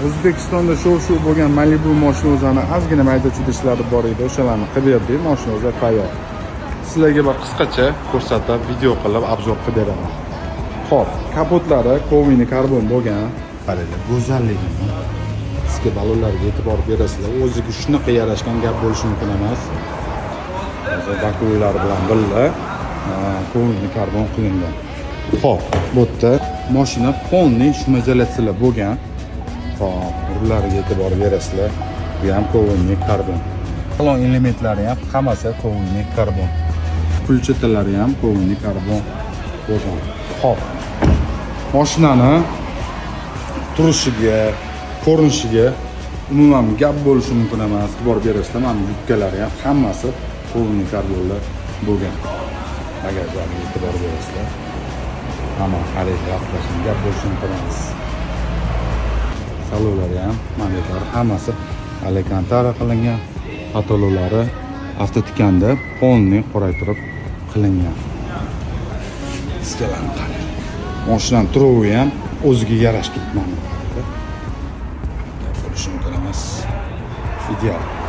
O'zbekistonda shu bo'lgan Malibu mashinalarini ozgina mayda-chuyda ishlari bor edi. O'shalarni qilib berdik, mashinalar tayyor. Sizlarga bir qisqacha ko'rsatib, video qilib obzor qilib beraman. Xo'p, kapotlari kovini karbon bo'lgan. Qaranglar, go'zalligini. Sizga balonlarga e'tibor berasizlar. O'ziga shunaqa yarashgan gap bo'lishi mumkin emas. Hozir bakular bilan birga kovini karbon qilingan. Xo'p, bu yerda mashina polniy shumizolyatsiyalar bo'lgan. Hop, rullariga e'tibor berasizlar. Bu ham kovini karbon. Salon elementlari ham hammasi kovini karbon. Pulchatalari ham kovini karbon bo'lgan. Hop. Mashinani turishiga, ko'rinishiga umuman gap bo'lishi mumkin emas. E'tibor berasizlar, mana yubkalari ham hammasi kovini karbonlar bo'lgan. Bagajlarga e'tibor berasizlar. Mana harakatlar gap bo'lishi mumkin emas. Salonlari ham, manitar hammasi alakantara qilingan. Patololari avtotikanda polniy qoraytirib qilingan. Iskalarni qarang. Mashinaning turuvi ham o'ziga yarashib turibdi. Bo'lishi mumkin emas. Ideal.